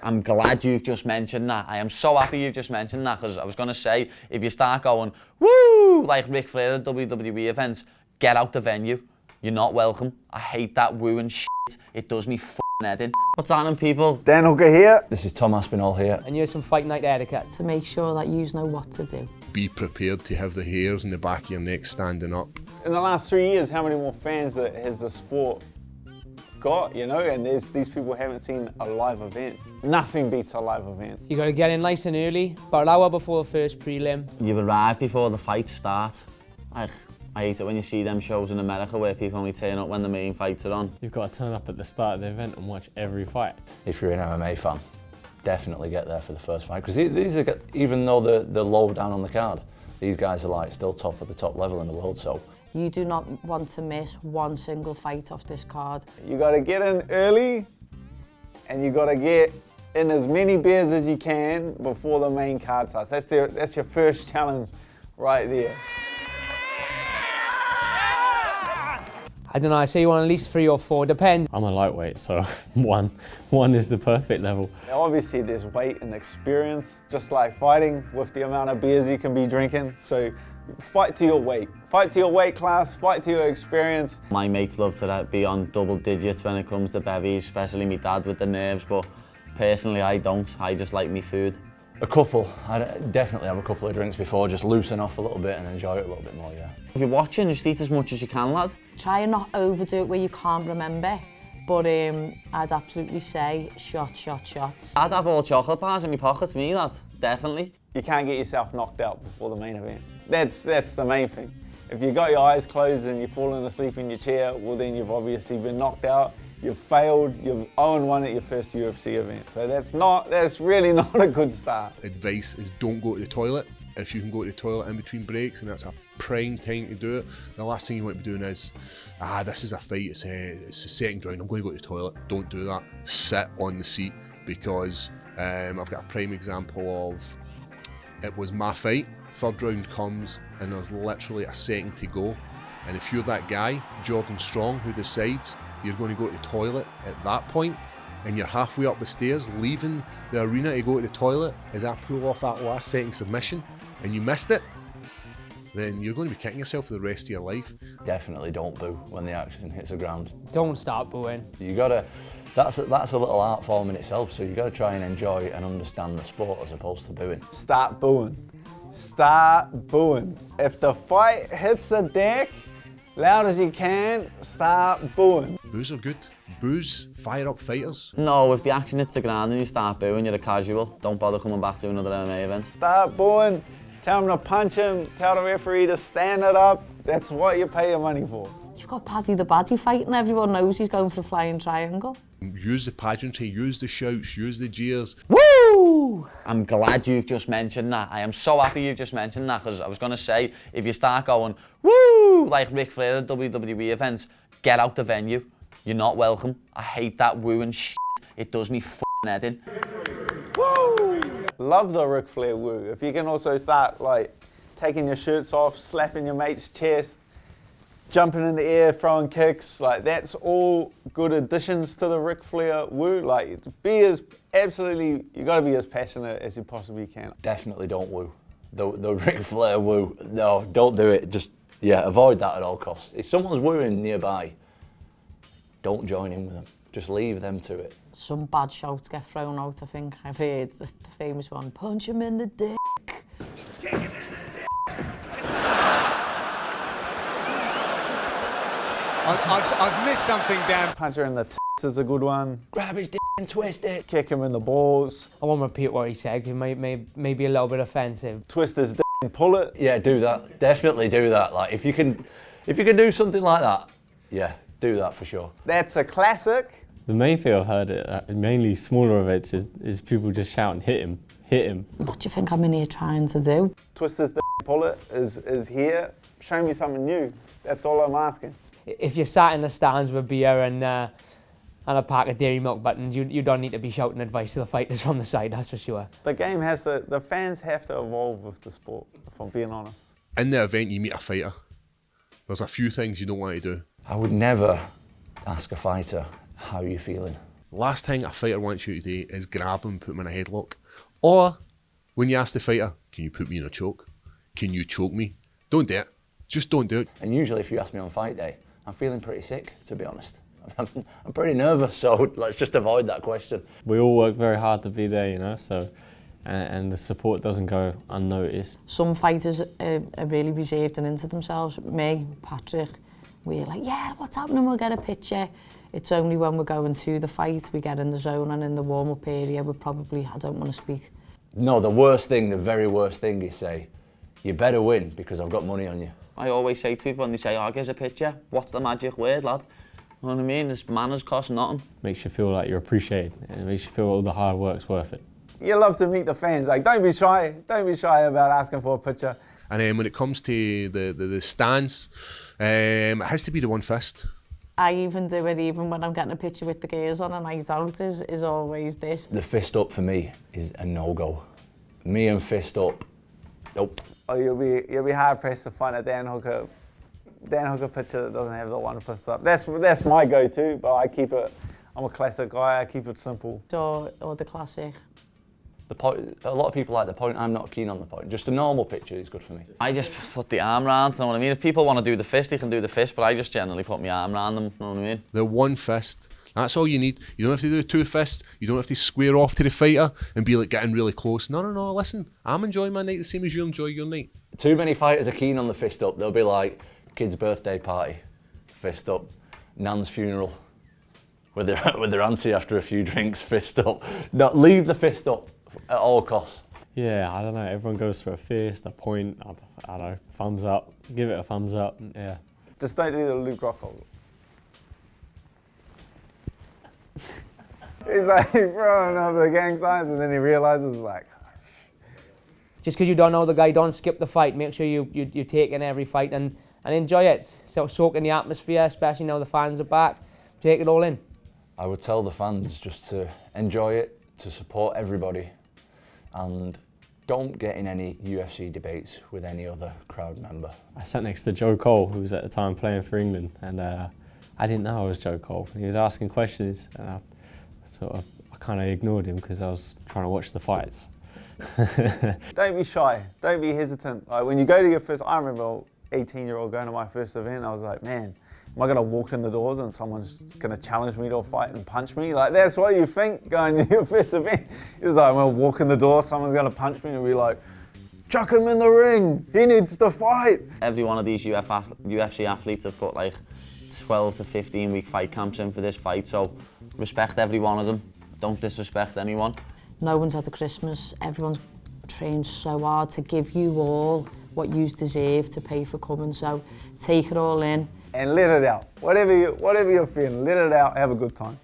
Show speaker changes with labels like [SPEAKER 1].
[SPEAKER 1] I'm glad you've just mentioned that. I am so happy you've just mentioned that, because I was going to say, if you start going, woo, like Ric Flair at WWE events, get out the venue. You're not welcome. I hate that wooing shit. It does me f***ing head in. What's happening, people?
[SPEAKER 2] Dan Hooker here.
[SPEAKER 3] This is Tom Aspinall here.
[SPEAKER 4] And here's some fight night etiquette.
[SPEAKER 5] To make sure that you know what to do.
[SPEAKER 6] Be prepared to have the hairs in the back of your neck standing up.
[SPEAKER 2] In the last 3 years, how many more fans has the sport got, you know? And these people haven't seen a live event. Nothing beats a live event.
[SPEAKER 4] You got to get in nice and early, about an hour before the first prelim.
[SPEAKER 1] You arrive before the fights start. I hate it when you see them shows in America where people only turn up when the main fights are on.
[SPEAKER 7] You've got to turn up at the start of the event and watch every fight.
[SPEAKER 3] If you're an MMA fan, definitely get there for the first fight, because these are, even though they're low down on the card, these guys are like still top of the top level in the world. So
[SPEAKER 5] You do not want to miss one single fight off this card.
[SPEAKER 2] You got to get in early, and you got to get in as many beers as you can before the main card starts. That's your first challenge right there.
[SPEAKER 4] I don't know, I say you want at least 3 or 4, depends.
[SPEAKER 7] I'm a lightweight, so one is the perfect level.
[SPEAKER 2] Obviously there's weight and experience, just like fighting, with the amount of beers you can be drinking. So fight to your weight. Fight to your weight class, fight to your experience.
[SPEAKER 1] My mates love to be on double digits when it comes to bevies, especially my dad with the nerves, but personally I don't. I just like me food.
[SPEAKER 3] a couple. I definitely have a couple of drinks before, just loosen off a little bit and enjoy it a little bit more, yeah.
[SPEAKER 1] If you're watching, just eat as much as you can, lad.
[SPEAKER 5] Try and not overdo it where you can't remember. But I'd absolutely say shots.
[SPEAKER 1] I'd have all chocolate bars in my pockets, me, lad. Definitely.
[SPEAKER 2] You can't get yourself knocked out before the main event. That's the main thing. If you've got your eyes closed and you're falling asleep in your chair, well then you've obviously been knocked out. You've failed, you've 0-1 at your first UFC event. So that's really not a good start.
[SPEAKER 6] Advice is don't go to the toilet. If you can go to the toilet in between breaks, and that's a prime time to do it, the last thing you want to be doing is, this is a fight, it's a second round, I'm going to go to the toilet. Don't do that. Sit on the seat, because I've got a prime example of, it was my fight, third round comes, and there's literally a second to go. And if you're that guy, Jordan Strong, who decides you're going to go to the toilet at that point, and you're halfway up the stairs, leaving the arena to go to the toilet, as I pull off that last second submission, and you missed it, then you're going to be kicking yourself for the rest of your life.
[SPEAKER 3] Definitely don't boo when the action hits the ground.
[SPEAKER 4] Don't start booing.
[SPEAKER 3] You gotta, that's a little art form in itself, so you gotta try and enjoy and understand the sport as opposed to booing.
[SPEAKER 2] Start booing. Start booing. If the fight hits the deck, loud as you can, start booing.
[SPEAKER 6] Boos are good. Boos fire up fighters.
[SPEAKER 1] No, if the action hits the ground and you start booing, you're a casual. Don't bother coming back to another MMA event.
[SPEAKER 2] Start booing. Tell them to punch him. Tell the referee to stand it up. That's what you pay your money for.
[SPEAKER 5] You've got Paddy the Baddy fighting, everyone knows he's going for a flying triangle.
[SPEAKER 6] Use the pageantry, use the shouts, use the jeers.
[SPEAKER 1] Woo! I'm glad you've just mentioned that. I am so happy you've just mentioned that, because I was going to say, if you start going, woo, like Ric Flair at WWE events, get out the venue. You're not welcome. I hate that wooing shit. It does me f***ing head in.
[SPEAKER 2] Woo! Love the Ric Flair woo. If you can also start like taking your shirts off, slapping your mate's chest, jumping in the air, throwing kicks, like that's all good additions to the Ric Flair woo. Like you gotta be as passionate as you possibly can.
[SPEAKER 3] Definitely don't woo. The Ric Flair woo, no, don't do it. Just, avoid that at all costs. If someone's wooing nearby, don't join in with them. Just leave them to it.
[SPEAKER 5] Some bad shouts get thrown out, I think. I've heard the famous one, punch him in the dick.
[SPEAKER 8] I've missed something, Dan.
[SPEAKER 2] Punch her in the tits is a good one.
[SPEAKER 3] Grab his dick and twist it.
[SPEAKER 2] Kick him in the balls.
[SPEAKER 4] I won't repeat what he said, because it may be a little bit offensive.
[SPEAKER 2] Twist his dick and pull it.
[SPEAKER 3] Yeah, do that. Definitely do that. Like if you can do something like that, yeah, do that for sure.
[SPEAKER 2] That's a classic.
[SPEAKER 7] The main thing I've heard at mainly smaller events is people just shouting, hit him, hit him.
[SPEAKER 5] What do you think I'm in here trying to do?
[SPEAKER 2] Twist his dick and pull it is here. Show me something new. That's all I'm asking.
[SPEAKER 4] If you're sat in the stands with a beer and a pack of Dairy Milk buttons, you don't need to be shouting advice to the fighters from the side, that's for sure.
[SPEAKER 2] The fans have to evolve with the sport, if I'm being honest.
[SPEAKER 6] In the event you meet a fighter, there's a few things you don't want to do.
[SPEAKER 3] I would never ask a fighter, how are you feeling?
[SPEAKER 6] Last thing a fighter wants you to do is grab him, put him in a headlock. Or when you ask the fighter, can you put me in a choke? Can you choke me? Don't do it. Just don't do it.
[SPEAKER 3] And usually if you ask me on fight day, I'm feeling pretty sick, to be honest. I'm pretty nervous, so let's just avoid that question.
[SPEAKER 7] We all work very hard to be there, you know, so, and the support doesn't go unnoticed.
[SPEAKER 5] Some fighters are really reserved and into themselves. Me, Patrick, we're like, yeah, what's happening? We'll get a picture. It's only when we're going to the fight, we get in the zone, and in the warm-up area, I don't want to speak.
[SPEAKER 3] No, the very worst thing is say, you better win because I've got money on you.
[SPEAKER 1] I always say to people when they say, oh, here's a picture, what's the magic word, lad? You know what I mean? This manners cost nothing.
[SPEAKER 7] Makes you feel like you're appreciated, and it makes you feel all the hard work's worth it.
[SPEAKER 2] You love to meet the fans. Like, don't be shy about asking for a picture.
[SPEAKER 6] And then when it comes to the stands, it has to be the one fist.
[SPEAKER 5] I even do it even when I'm getting a picture with the girls on a night out is always this.
[SPEAKER 3] The fist up for me is a no-go. Me and fist up, nope.
[SPEAKER 2] Oh, you'll be hard pressed to find a Dan Hooker picture that doesn't have the one fist up. That's my go-to, but I'm a classic guy. I keep it simple.
[SPEAKER 5] Or the classic.
[SPEAKER 3] The point, a lot of people like the point. I'm not keen on the point. Just a normal picture is good for me.
[SPEAKER 1] I just put the arm round, you know what I mean? If people want to do the fist, they can do the fist, but I just generally put my arm round them, you know what I mean?
[SPEAKER 6] The one fist, that's all you need. You don't have to do two fists. You don't have to square off to the fighter and be like getting really close. No, listen, I'm enjoying my night the same as you enjoy your night.
[SPEAKER 3] Too many fighters are keen on the fist up. They'll be like, kid's birthday party, fist up. Nan's funeral, with their auntie after a few drinks, fist up. No, leave the fist up at all costs.
[SPEAKER 7] Yeah, I don't know, everyone goes for a fist, a point, I don't know, thumbs up, give it a thumbs up, yeah.
[SPEAKER 2] Just don't do the Luke Rockhold. He's like throwing up the gang signs and then he realises like,
[SPEAKER 4] Just because you don't know the guy, don't skip the fight. Make sure you take in every fight and enjoy it. So soak in the atmosphere, especially now the fans are back. Take it all in.
[SPEAKER 3] I would tell the fans just to enjoy it, to support everybody, and don't get in any UFC debates with any other crowd member.
[SPEAKER 7] I sat next to Joe Cole, who was at the time playing for England, and I didn't know I was Joe Cole. He was asking questions, and I kind of ignored him because I was trying to watch the fights.
[SPEAKER 2] don't be shy, don't be hesitant. Like when you go to your first, I remember 18-year-old going to my first event, I was like, man, am I going to walk in the doors and someone's going to challenge me to a fight and punch me? Like, that's what you think going to your first event. You're just like, I'm going to walk in the door, someone's going to punch me and be like, chuck him in the ring, he needs to fight.
[SPEAKER 1] Every one of these UFC athletes have put like 12 to 15 week fight camps in for this fight, so respect every one of them. Don't disrespect anyone.
[SPEAKER 5] No one's had a Christmas. Everyone's trained so hard to give you all what you deserve to pay for coming, so take it all in.
[SPEAKER 2] And let it out. Whatever you're feeling, let it out, have a good time.